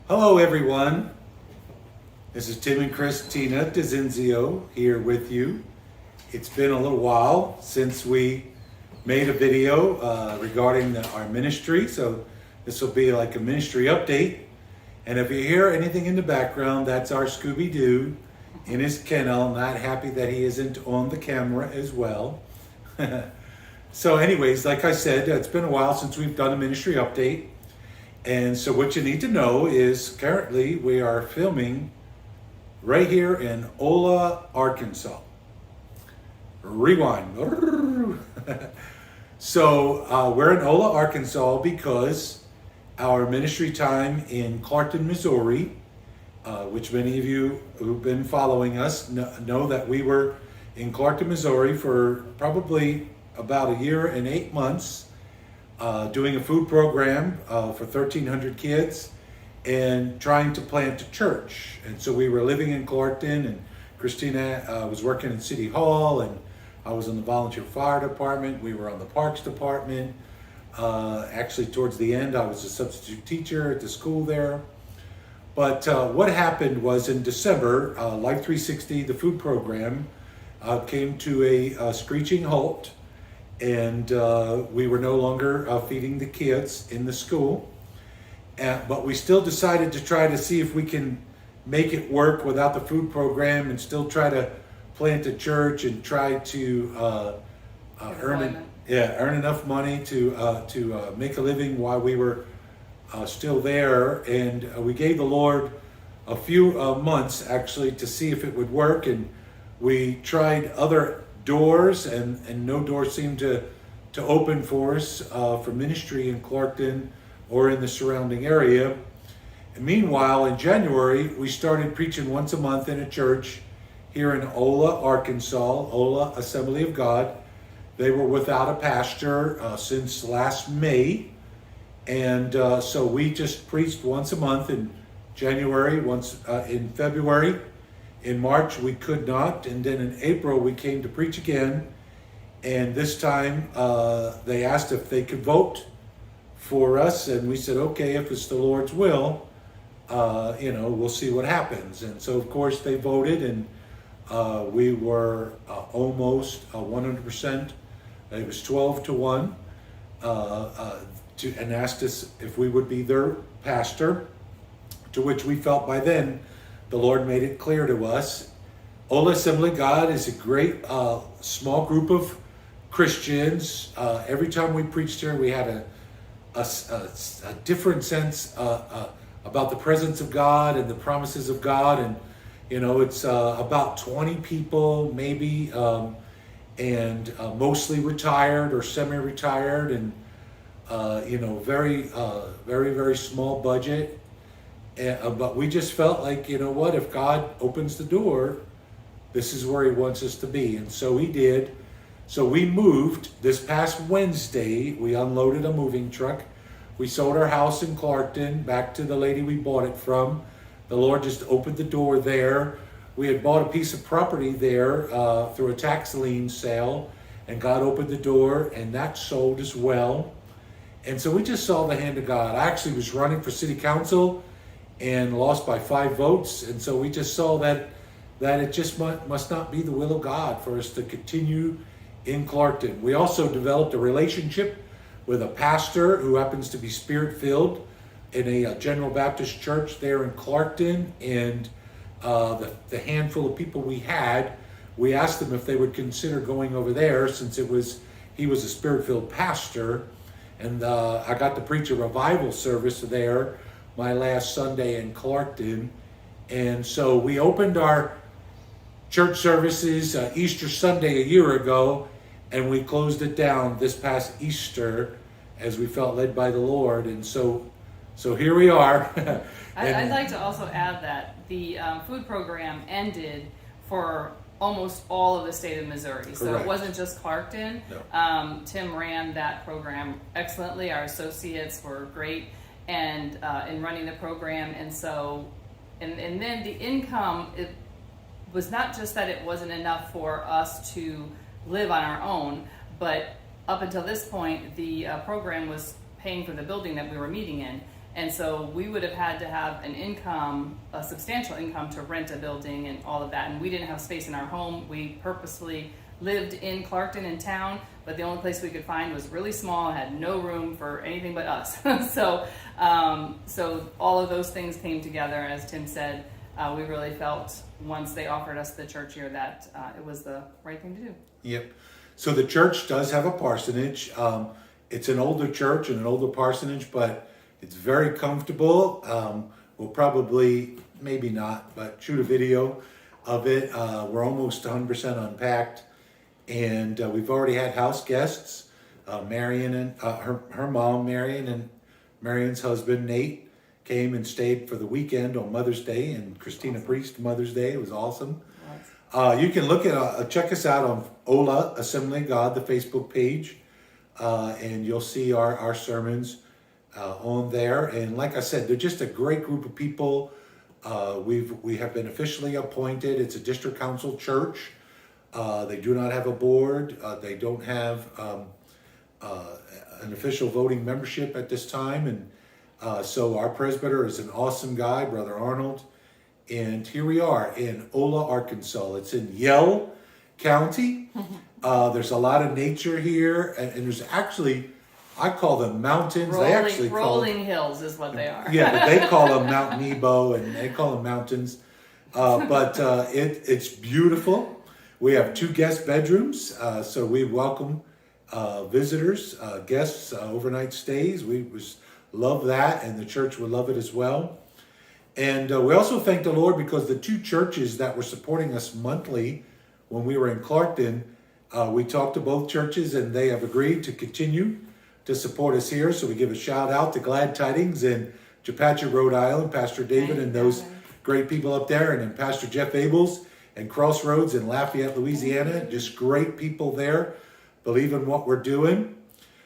Hello, everyone. This is Tim and Christina DeZinzio here with you. It's been a little while since we made a video regarding our ministry, so this will be like a ministry update. And if you hear anything in the background, that's our Scooby-Doo in his kennel, not happy that he isn't on the camera as well. So anyways, like I said, it's been a while since we've done a ministry update. And so what you need to know is currently we are filming right here in Ola, Arkansas. Rewind. So we're in Ola, Arkansas because our ministry time in Clarkton, Missouri, which many of you who've been following us know that we were in Clarkton, Missouri for probably about a year and 8 months. Doing a food program for 1,300 kids and trying to plant a church. And so we were living in Clarkton, and Christina was working in City Hall, and I was in the volunteer fire department. We were on the parks department. Actually, towards the end, I was a substitute teacher at the school there. But what happened was in December, Life 360, the food program, came to a screeching halt. And we were no longer feeding the kids in the school. But we still decided to try to see if we can make it work without the food program and still try to plant a church and try to earn enough money to make a living while we were still there. And we gave the Lord a few months actually to see if it would work. And we tried other doors, and no door seemed to open for us for ministry in Clarkton or in the surrounding area. And meanwhile, in January, we started preaching once a month in a church here in Ola, Arkansas, Ola Assembly of God. They were without a pastor since last May. And so we just preached once a month in January, once in February. In March, we could not, and then in April, we came to preach again, and this time they asked if they could vote for us, and we said, okay, if it's the Lord's will, we'll see what happens. And so, of course, they voted, and we were almost 100%. It was 12-1, and asked us if we would be their pastor, to which we felt by then the Lord made it clear to us. Ola Assembly of God is a great small group of Christians. Every time we preached here, we had a different sense about the presence of God and the promises of God. And, it's about 20 people maybe, and mostly retired or semi-retired, and, very, very small budget. But we just felt like, if God opens the door, this is where he wants us to be. And so he did. So we moved this past Wednesday. We unloaded a moving truck. We sold our house in Clarkton back to the lady we bought it from. The Lord just opened the door there. We had bought a piece of property there through a tax lien sale, and God opened the door, and that sold as well. And so we just saw the hand of God. I actually was running for city council and lost by 5 votes. And so we just saw that it just must not be the will of God for us to continue in Clarkton. We also developed a relationship with a pastor who happens to be Spirit-filled in a General Baptist church there in Clarkton. And the handful of people we had, we asked them if they would consider going over there, since he was a Spirit-filled pastor. And I got to preach a revival service there my last Sunday in Clarkton. And so we opened our church services Easter Sunday a year ago, and we closed it down this past Easter as we felt led by the Lord. And so here we are. I'd like to also add that the food program ended for almost all of the state of Missouri. So Correct. It wasn't just Clarkton. No. Tim ran that program excellently. Our associates were great and in running the program. And so, and then the income, it was not just that it wasn't enough for us to live on our own, but up until this point, the program was paying for the building that we were meeting in. And so we would have had to have an income, a substantial income, to rent a building and all of that. And we didn't have space in our home. We purposefully lived in Clarkton in town, but the only place we could find was really small, had no room for anything but us. So all of those things came together. As Tim said, we really felt once they offered us the church here that it was the right thing to do. Yep. So the church does have a parsonage. It's an older church and an older parsonage, but it's very comfortable. We'll probably, maybe not, but shoot a video of it. We're almost 100% unpacked, and we've already had house guests. Marion and her mom, Marion, and Marion's husband, Nate, came and stayed for the weekend on Mother's Day, and Christina Priest, Mother's Day. It was awesome. You can look at check us out on Ola Assembly of God, the Facebook page, and you'll see our sermons on there. And like I said, they're just a great group of people. We have been officially appointed. It's a district council church. They do not have a board. They don't have an official voting membership at this time, and so our presbyter is an awesome guy, Brother Arnold. And here we are in Ola, Arkansas. It's in Yell County. There's a lot of nature here, and there's actually, I call them mountains. They actually rolling hills is what they are. Yeah, but they call them Mount Nebo, and they call them mountains. But it's beautiful. We have 2 guest bedrooms, so we welcome visitors, guests, overnight stays. We love that, and the church would love it as well. And we also thank the Lord because the 2 churches that were supporting us monthly when we were in Clarkton, we talked to both churches, and they have agreed to continue to support us here. So we give a shout out to Glad Tidings in Chepachet, Rhode Island, Pastor David and those great people up there, and then Pastor Jeff Abels and Crossroads in Lafayette, Louisiana. Just great people there, believe in what we're doing.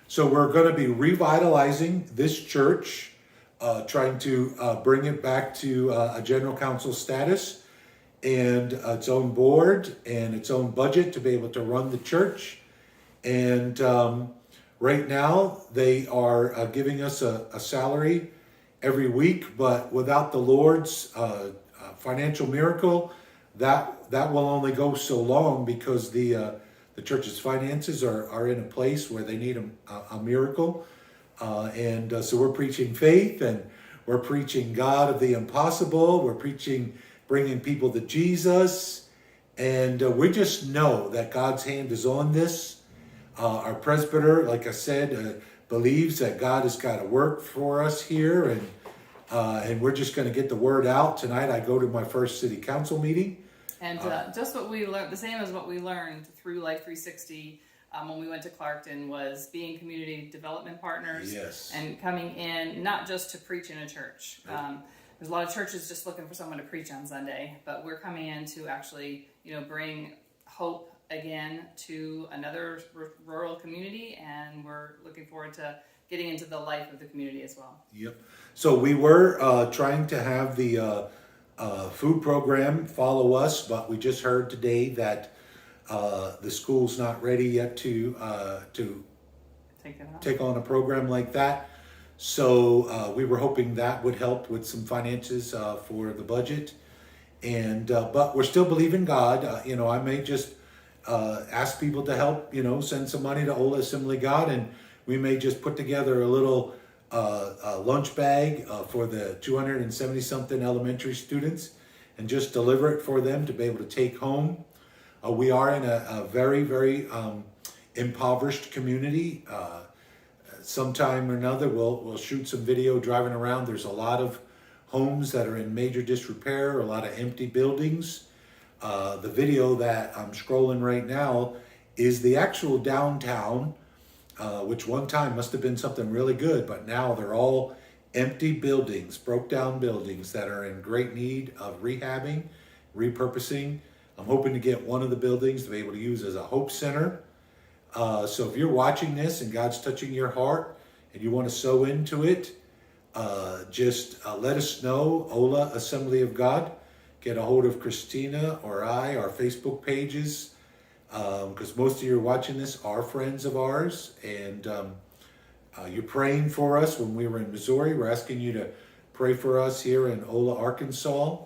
So we're going to be revitalizing this church, trying to bring it back to a general council status and its own board and its own budget to be able to run the church. And right now they are giving us a salary every week, but without the Lord's financial miracle, that will only go so long, because the church's finances are in a place where they need a miracle. And so we're preaching faith, and we're preaching God of the impossible. We're preaching bringing people to Jesus. And we just know that God's hand is on this. Our presbyter, like I said, believes that God has got to work for us here. And we're just going to get the word out. Tonight I go to my first city council meeting. And just what we learned, the same as what we learned through Life 360 when we went to Clarkton, was being community development partners. Yes. And coming in, not just to preach in a church. There's a lot of churches just looking for someone to preach on Sunday, but we're coming in to actually, bring hope again to another rural community, and we're looking forward to getting into the life of the community as well. Yep. So we were trying to have the food program follow us, but we just heard today that the school's not ready yet to take on a program like that. So we were hoping that would help with some finances for the budget. And but we're still believing God. I may just ask people to help, send some money to Ola Assembly of God, and we may just put together a little lunch bag for the 270-something elementary students and just deliver it for them to be able to take home. We are in a very, very impoverished community. Sometime or another, we'll shoot some video driving around. There's a lot of homes that are in major disrepair, a lot of empty buildings. The video that I'm scrolling right now is the actual downtown, which one time must have been something really good, but now they're all empty buildings, broke down buildings that are in great need of rehabbing, repurposing. I'm hoping to get one of the buildings to be able to use as a Hope Center. So if you're watching this and God's touching your heart and you want to sow into it, just let us know. Ola Assembly of God. Get a hold of Christina or our Facebook pages, because most of you watching this are friends of ours, and you're praying for us when we were in Missouri. We're asking you to pray for us here in Ola, Arkansas.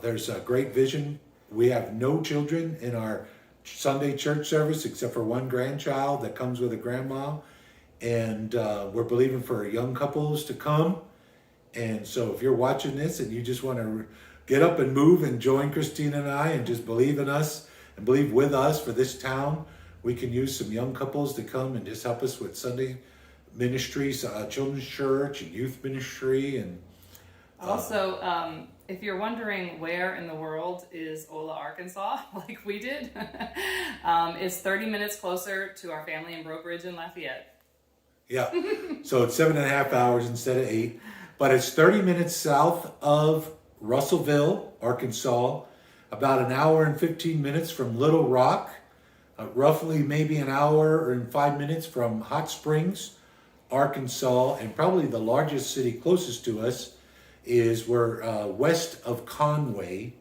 There's a great vision. We have no children in our Sunday church service except for one grandchild that comes with a grandma. And we're believing for young couples to come. And so if you're watching this and you just want to get up and move and join Christina and I and just believe in us and believe with us for this town, we can use some young couples to come and just help us with Sunday ministries, children's church and youth ministry. And Also, if you're wondering where in the world is Ola, Arkansas, like we did, it's 30 minutes closer to our family in Broke Ridge and Lafayette. yeah, so it's 7.5 hours instead of 8, but it's 30 minutes south of Russellville, Arkansas, about an hour and 15 minutes from Little Rock, roughly maybe an hour and 5 minutes from Hot Springs, Arkansas, and probably the largest city closest to us is we're west of Conway,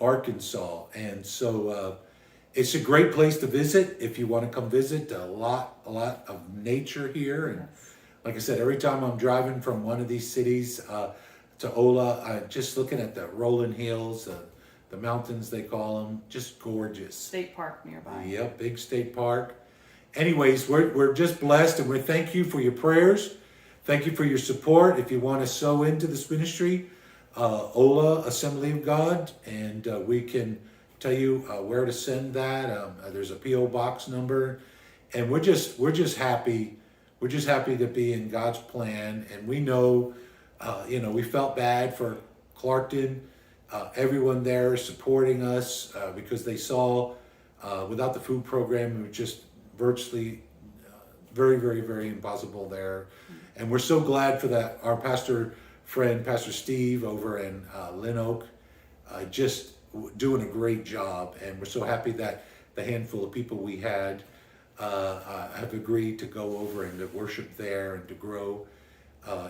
Arkansas. And so it's a great place to visit if you want to come visit. A lot of nature here. And like I said, every time I'm driving from one of these cities to Ola, I'm just looking at the rolling hills, the mountains they call them, just gorgeous. State park nearby. Yep, big state park. Anyways, we're just blessed, and we thank you for your prayers. Thank you for your support. If you want to sow into this ministry, Ola Assembly of God, and we can tell you where to send that. There's a P.O. box number, and we're just happy. We're just happy to be in God's plan, and we know, we felt bad for Clarkton. Everyone there supporting us because they saw without the food program, it was just virtually very, very, very impossible there. And we're so glad for that. Our pastor friend, Pastor Steve over in Lynn Oak, just doing a great job. And we're so happy that the handful of people we had have agreed to go over and to worship there and to grow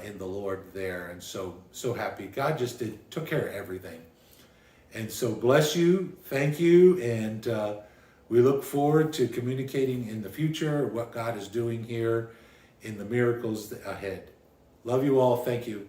in the Lord there. And so happy. God just took care of everything. And so bless you, thank you, and we look forward to communicating in the future what God is doing here in the miracles ahead. Love you all. Thank you.